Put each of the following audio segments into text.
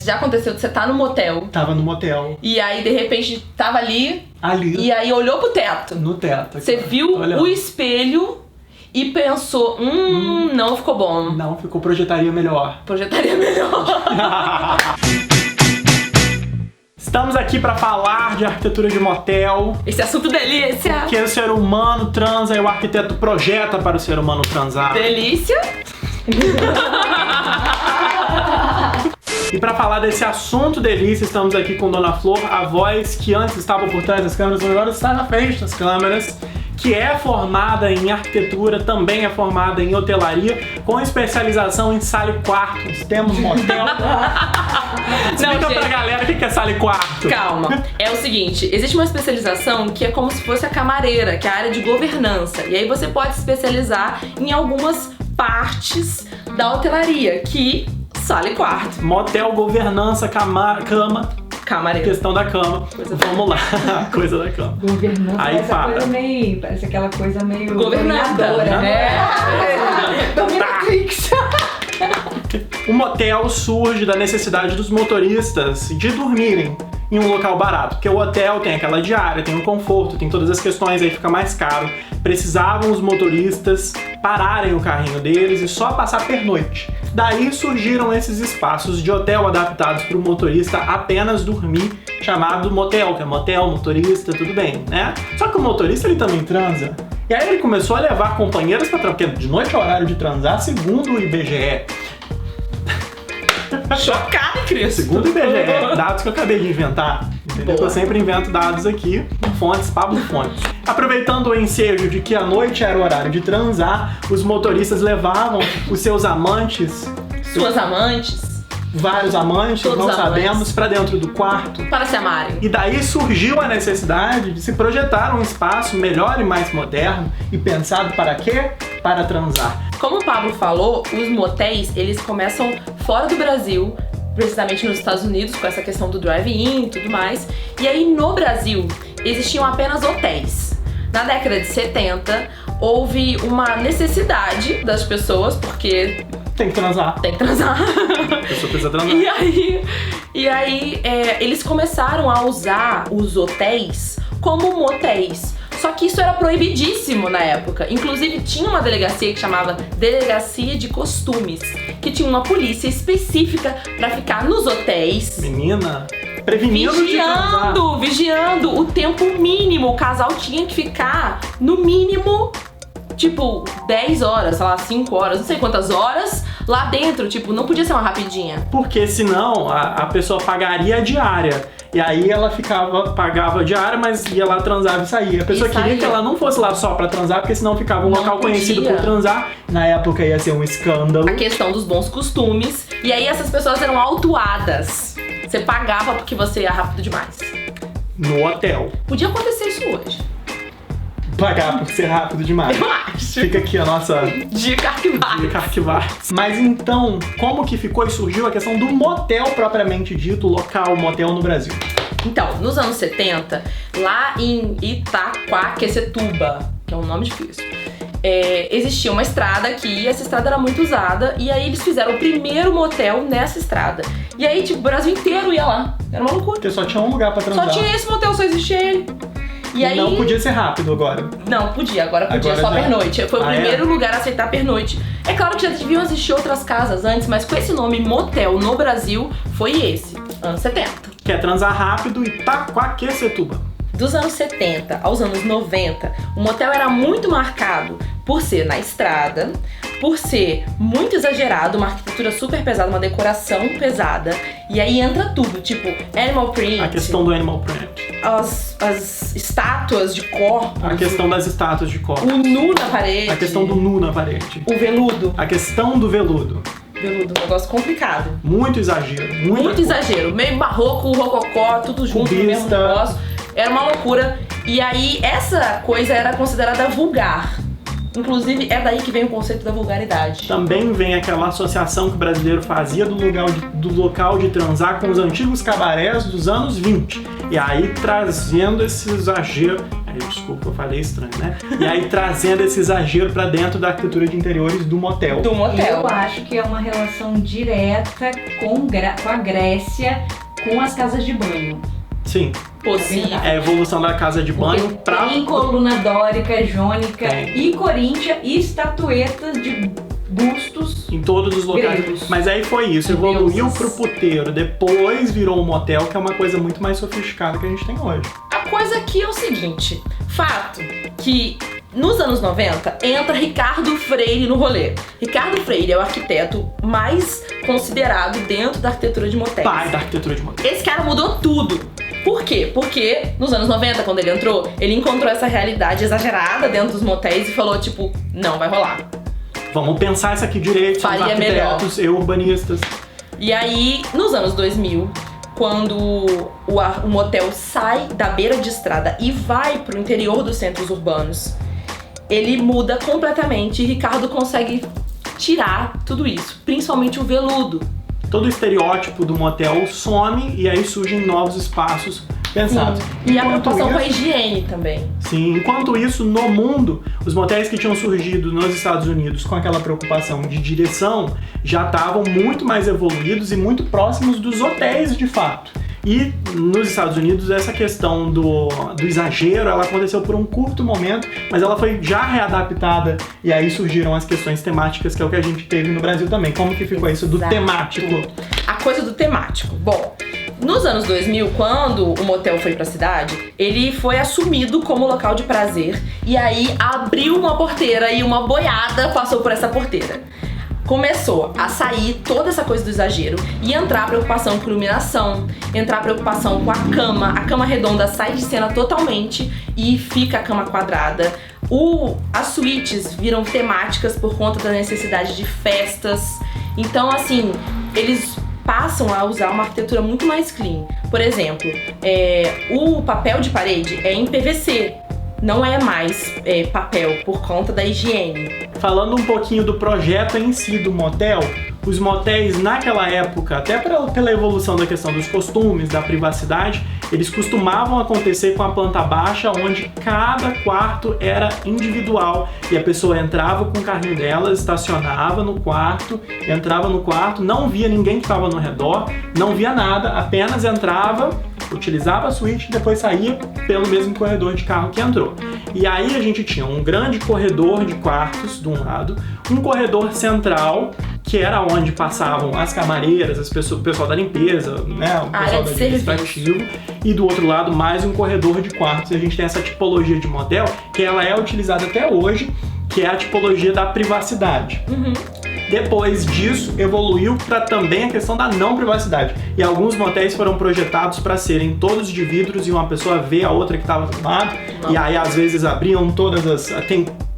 Já aconteceu de você tá no motel. Tava no motel. E aí, de repente, tava ali. Ali. E aí olhou pro teto. No teto. Você viu o espelho e pensou, não ficou bom. Não, projetaria melhor. Projetaria melhor. Estamos aqui para falar de arquitetura de motel. Esse assunto delícia. Porque o ser humano transa e o arquiteto projeta para o ser humano transar. Delícia. E para falar desse assunto delícia, estamos aqui com Dona Flor, a voz que antes estava por trás das câmeras, mas agora está na frente das câmeras, que é formada em arquitetura, também é formada em hotelaria, com especialização em sala e quartos. Temos motel. Explica pra galera o que é sala e quarto. Calma. É o seguinte, existe uma especialização que é como se fosse a camareira, que é a área de governança. E aí você pode se especializar em algumas partes da hotelaria, que sala e quarto. Motel, governança, cama. Camareira. Questão da cama. Vamos lá. Coisa da cama. Governança. Aí fala. Coisa meio, parece aquela coisa meio governadora, né? Dominatrix. O motel surge da necessidade dos motoristas de dormirem em um local barato, porque o hotel tem aquela diária, tem o conforto, tem todas as questões, aí fica mais caro. Precisavam os motoristas pararem o carrinho deles e só passar pernoite. Daí surgiram esses espaços de hotel adaptados para o motorista apenas dormir, chamado motel, que é motel, motorista, tudo bem, né? Só que o motorista ele também transa. E aí ele começou a levar companheiras para trancar, porque de noite é horário de transar, segundo o IBGE. Chocada, Cris. Segundo o IBGE, dados que eu acabei de inventar, entendeu? Eu sempre invento dados aqui, fontes, Pablo Fontes. Aproveitando o ensejo de que a noite era o horário de transar, os motoristas levavam os seus amantes, suas amantes, vários amantes, todos não amantes, sabemos, para dentro do quarto. Para se amarem. E daí surgiu a necessidade de se projetar um espaço melhor e mais moderno e pensado para quê? Para transar. Como o Pablo falou, os motéis, eles começam fora do Brasil, precisamente nos Estados Unidos, com essa questão do drive-in e tudo mais. E aí, no Brasil, existiam apenas hotéis. Na década de 70, houve uma necessidade das pessoas, porque... Tem que transar. Tem que transar. A pessoa precisa transar. E aí eles começaram a usar os hotéis como motéis. Só que isso era proibidíssimo na época. Inclusive, tinha uma delegacia que chamava Delegacia de Costumes, que tinha uma polícia específica pra ficar nos hotéis. Menina, prevenindo de transar. Vigiando o tempo mínimo. O casal tinha que ficar, no mínimo, tipo, 10 horas, sei lá, 5 horas, não sei quantas horas, lá dentro. Tipo, não podia ser uma rapidinha. Porque senão a pessoa pagaria a diária. E aí ela pagava a diária, mas ia lá, transava e saía. A pessoa queria que ela não fosse lá só pra transar, porque senão ficava um local conhecido por transar. Na época ia ser um escândalo. A questão dos bons costumes. E aí essas pessoas eram autuadas. Você pagava porque você ia rápido demais. No hotel. Podia acontecer isso hoje. Pagar por ser rápido demais. Eu acho. Fica aqui a nossa dica arquivada. Dica arquivada. Mas então, como que ficou e surgiu a questão do motel propriamente dito, local motel no Brasil? Então, nos anos 70, lá em Itaquaquecetuba, que é um nome difícil, existia uma estrada aqui, e essa estrada era muito usada, e aí eles fizeram o primeiro motel nessa estrada. E aí, tipo, o Brasil inteiro ia lá. Era uma loucura. Porque só tinha um lugar pra transar. Só tinha esse motel, só existia ele. E aí... Não podia ser rápido agora. Não, podia, agora podia só pernoite. Foi o primeiro lugar a aceitar pernoite. É claro que já deviam existir outras casas antes, mas com esse nome motel no Brasil, foi esse, anos 70. Que é transar rápido e Itaquaquecetuba. Dos anos 70 aos anos 90, o motel era muito marcado por ser na estrada, por ser muito exagerado, uma arquitetura super pesada, uma decoração pesada. E aí entra tudo, tipo animal print. A questão do animal print. As estátuas de corpos. A questão das estátuas de corpos. O nu na parede. A questão do nu na parede. O veludo. A questão do veludo. Veludo, um negócio complicado. Muito exagero. Muito exagero. Meio barroco, rococó, tudo junto no mesmo negócio. Era uma loucura. E aí, essa coisa era considerada vulgar. Inclusive, é daí que vem o conceito da vulgaridade. Também vem aquela associação que o brasileiro fazia do local de transar com os antigos cabarés dos anos 20. E aí, trazendo esse exagero, Aí, desculpa, eu falei estranho, né? E aí trazendo esse exagero pra dentro da arquitetura de interiores do motel. Do motel. Eu acho que é uma relação direta com a Grécia, com as casas de banho. Sim. Possível. É a evolução da casa de banho pra... Tem coluna dórica, jônica e coríntia e estatuetas de bustos em todos os locais. gregos. Mas aí foi isso, evoluiu pro puteiro, depois virou um motel, que é uma coisa muito mais sofisticada que a gente tem hoje. A coisa aqui é o seguinte, fato que nos anos 90 entra Ricardo Freire no rolê. Ricardo Freire é o arquiteto mais considerado dentro da arquitetura de motéis. Pai da arquitetura de motel. Esse cara mudou tudo. Por quê? Porque nos anos 90, quando ele entrou, ele encontrou essa realidade exagerada dentro dos motéis e falou, tipo, não vai rolar. Vamos pensar isso aqui direito, somos Faria arquitetos e urbanistas. E aí, nos anos 2000, quando o motel sai da beira de estrada e vai pro interior dos centros urbanos, ele muda completamente e Ricardo consegue tirar tudo isso, principalmente o veludo. Todo o estereótipo do motel some e aí surgem novos espaços pensados. E a preocupação com a higiene também. Sim, enquanto isso, no mundo, os motéis que tinham surgido nos Estados Unidos com aquela preocupação de direção já estavam muito mais evoluídos e muito próximos dos hotéis de fato. E nos Estados Unidos essa questão do exagero, ela aconteceu por um curto momento, mas ela foi já readaptada e aí surgiram as questões temáticas, que é o que a gente teve no Brasil também. Como que ficou isso do temático? A coisa do temático. Bom, nos anos 2000, quando o motel foi pra cidade, ele foi assumido como local de prazer e aí abriu uma porteira e uma boiada passou por essa porteira. Começou a sair toda essa coisa do exagero e entrar a preocupação com iluminação, entrar a preocupação com a cama redonda sai de cena totalmente e fica a cama quadrada. As suítes viram temáticas por conta da necessidade de festas, então assim, eles passam a usar uma arquitetura muito mais clean. Por exemplo, o papel de parede é em PVC, não é mais papel por conta da higiene. Falando um pouquinho do projeto em si do motel, os motéis naquela época, até pela evolução da questão dos costumes, da privacidade, eles costumavam acontecer com a planta baixa, onde cada quarto era individual e a pessoa entrava com o carrinho dela, estacionava no quarto, entrava no quarto, não via ninguém que estava no redor, não via nada, apenas entrava, utilizava a suíte e depois saía pelo mesmo corredor de carro que entrou. E aí a gente tinha um grande corredor de quartos de um lado, um corredor central, que era onde passavam as camareiras, o pessoal da limpeza, né, o pessoal do administrativo, e do outro lado mais um corredor de quartos. E a gente tem essa tipologia de motel, que ela é utilizada até hoje, que é a tipologia da privacidade. Depois disso, evoluiu para também a questão da não privacidade. E alguns motéis foram projetados para serem todos de vidros e uma pessoa vê a outra que estava do lado. E aí, às vezes, abriam todas as...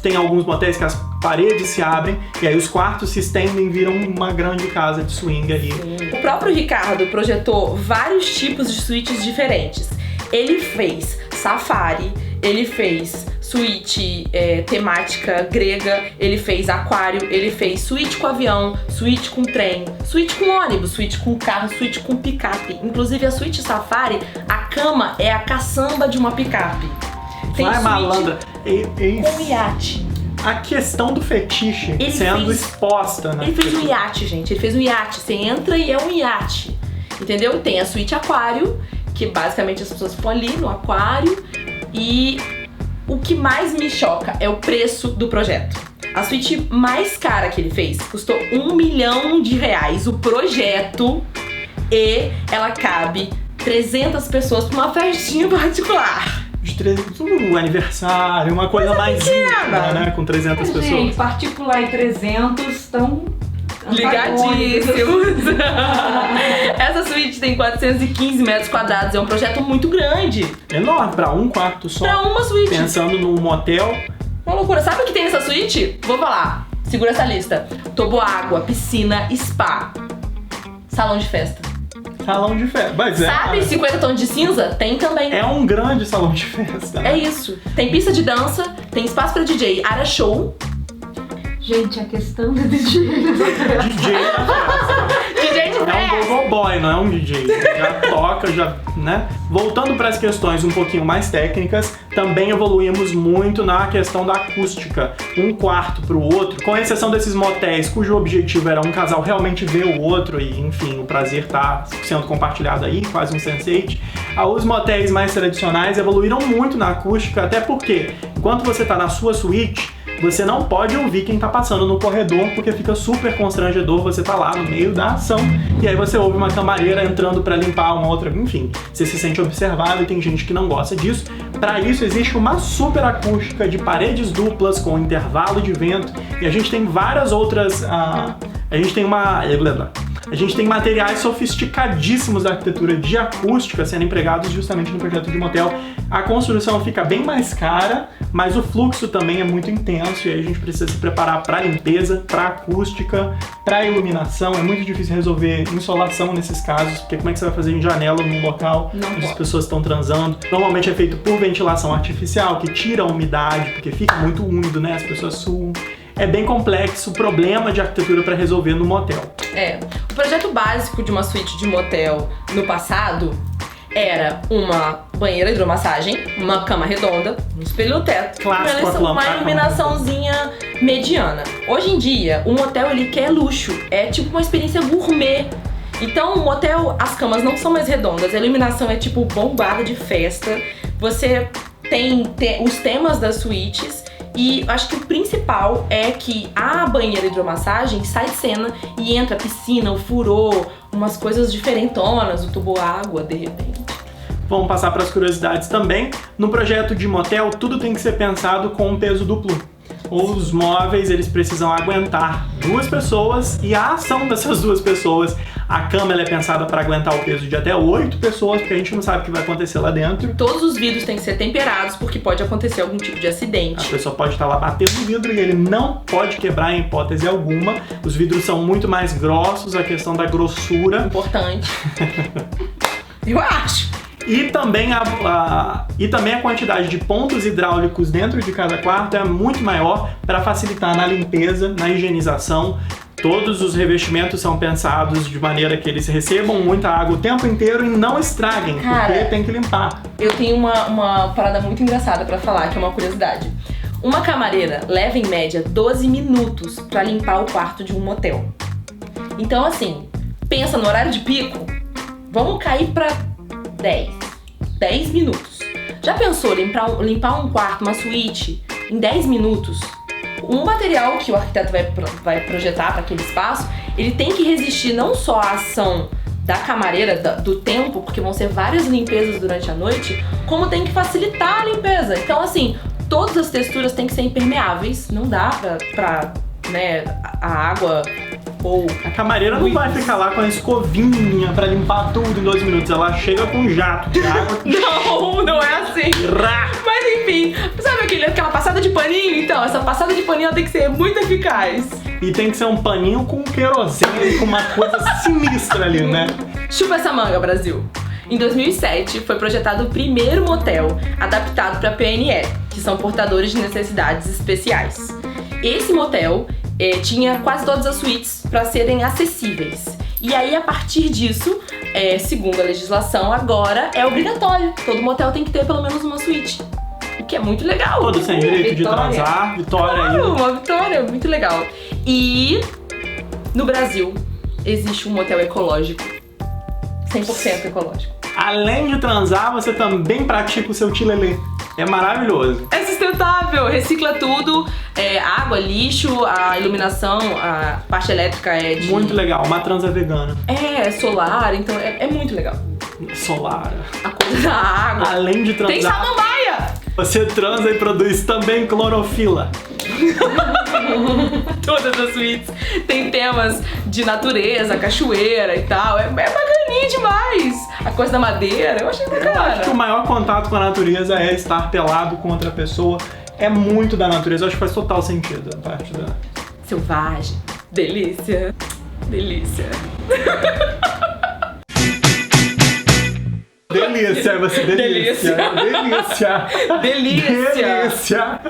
Tem alguns motéis que as paredes se abrem e aí os quartos se estendem e viram uma grande casa de swing aí. O próprio Ricardo projetou vários tipos de suítes diferentes. Ele fez safari, ele fez suíte temática grega, ele fez aquário, ele fez suíte com avião, suíte com trem, suíte com ônibus, suíte com carro, suíte com picape. Inclusive a suíte safari, a cama é a caçamba de uma picape. Tem Vai, suíte malandra. com iate. A questão do fetiche sendo exposta, né? Ele fez um iate, gente. Ele fez um iate. Você entra e é um iate. Entendeu? Tem a suíte aquário, que basicamente as pessoas ficam ali no aquário. E o que mais me choca é o preço do projeto. A suíte mais cara que ele fez custou R$1 milhão o projeto. E ela cabe 300 pessoas pra uma festinha particular. Um aniversário, uma coisa mais íntima, né? Com 300 pessoas. Gente, particular e 300 estão ligadíssimos. Essa suíte tem 415 metros quadrados, é um projeto muito grande. Enorme, pra um quarto só. Pra uma suíte. Pensando num motel. Uma loucura. Sabe o que tem nessa suíte? Vou falar. Segura essa lista. Toboágua, piscina, spa, salão de festa. Salão de festa. Mas sabe 50 tons de cinza? Tem também. É um grande salão de festa. É isso. Tem pista de dança, tem espaço pra DJ, área show Gente, a questão do DJ. DJ na festa. DJ de É um festa. gogoboy, não é um DJ. Já toca, já, né? Voltando para as questões um pouquinho mais técnicas, também evoluímos muito na questão da acústica. Um quarto para o outro, com exceção desses motéis cujo objetivo era um casal realmente ver o outro e, enfim, o prazer tá sendo compartilhado aí, quase um Sense8. Os motéis mais tradicionais evoluíram muito na acústica, até porque, enquanto você tá na sua suíte, você não pode ouvir quem tá passando no corredor, porque fica super constrangedor, você tá lá no meio da ação, e aí você ouve uma camareira entrando pra limpar uma outra, enfim, você se sente observado e tem gente que não gosta disso. Para isso existe uma super acústica de paredes duplas com intervalo de vento, e a gente tem várias outras, a gente tem materiais sofisticadíssimos da arquitetura de acústica sendo empregados justamente no projeto de motel. A construção fica bem mais cara, mas o fluxo também é muito intenso e aí a gente precisa se preparar para limpeza, para acústica, para iluminação. É muito difícil resolver insolação nesses casos, porque como é que você vai fazer em janela num local onde as pessoas estão transando? Normalmente é feito por ventilação artificial, que tira a umidade, porque fica muito úmido, né? As pessoas suam. É bem complexo o problema de arquitetura para resolver no motel. O projeto básico de uma suíte de motel no passado era uma banheira de hidromassagem, uma cama redonda, um espelho no teto, uma iluminaçãozinha mediana. Hoje em dia, o motel ele quer luxo, é tipo uma experiência gourmet. Então, o motel, as camas não são mais redondas, a iluminação é tipo bombada de festa. Você tem os temas das suítes. E acho que o principal é que a banheira de hidromassagem sai de cena e entra a piscina, o furô, umas coisas diferentonas, o tubo água, de repente. Vamos passar para as curiosidades também. No projeto de motel, tudo tem que ser pensado com um peso duplo. Os móveis, eles precisam aguentar 2 pessoas e a ação dessas 2 pessoas. A cama ela é pensada para aguentar o peso de até 8 pessoas, porque a gente não sabe o que vai acontecer lá dentro. Todos os vidros têm que ser temperados, porque pode acontecer algum tipo de acidente. A pessoa pode estar lá batendo no vidro e ele não pode quebrar em hipótese alguma. Os vidros são muito mais grossos, a questão da grossura. Importante. Eu acho. E também a quantidade de pontos hidráulicos dentro de cada quarto é muito maior para facilitar na limpeza, na higienização. Todos os revestimentos são pensados de maneira que eles recebam muita água o tempo inteiro e não estraguem, porque tem que limpar. Eu tenho uma parada muito engraçada pra falar, que é uma curiosidade. Uma camareira leva em média 12 minutos pra limpar o quarto de um motel. Então assim, pensa no horário de pico, vamos cair pra 10 minutos. Já pensou limpar um quarto, uma suíte, em 10 minutos? Um material que o arquiteto vai projetar para aquele espaço, ele tem que resistir não só à ação da camareira, do tempo, porque vão ser várias limpezas durante a noite, como tem que facilitar a limpeza. Então, assim, todas as texturas têm que ser impermeáveis, não dá pra né, a água ou... A camareira não vai ficar lá com a escovinha pra limpar tudo em 2 minutos, ela chega com um jato de água. Não é assim. Mas enfim, sabe aquela passada de paninho? Então, essa passada de paninho ela tem que ser muito eficaz. E tem que ser um paninho com querosene, com uma coisa sinistra ali, né? Chupa essa manga, Brasil! Em 2007, foi projetado o primeiro motel adaptado para PNE, que são portadores de necessidades especiais. Esse motel tinha quase todas as suítes para serem acessíveis. E aí, a partir disso, segundo a legislação, agora é obrigatório. Todo motel tem que ter pelo menos uma suíte. O que é muito legal. Todos têm direito de transar. Vitória aí. Uma vitória, muito legal. E no Brasil, existe um motel ecológico. 100% ecológico. Além de transar, você também pratica o seu tilelê. É maravilhoso. É sustentável, recicla tudo, água, lixo, a iluminação, a parte elétrica é de... Muito legal, uma transa vegana. É solar, então é muito legal. Solar. A coisa da água. Além de transar... Tem samambaia! Você transa e produz também clorofila. Todas as suítes tem temas de natureza, cachoeira e tal. É bacaninha demais. A coisa da madeira, eu achei bacana. Eu acho que o maior contato com a natureza é estar pelado com outra pessoa. É muito da natureza, eu acho que faz total sentido a parte da... Selvagem. Delícia. Delícia. Delícia, você delícia. Delícia. Delícia.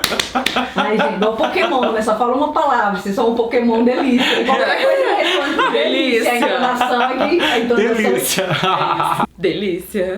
Ai, gente, igual Pokémon, né? Só fala uma palavra, vocês são um Pokémon delícia. Qualquer coisa responde delícia. A entonação aqui, a entonação. Delícia. Delícia.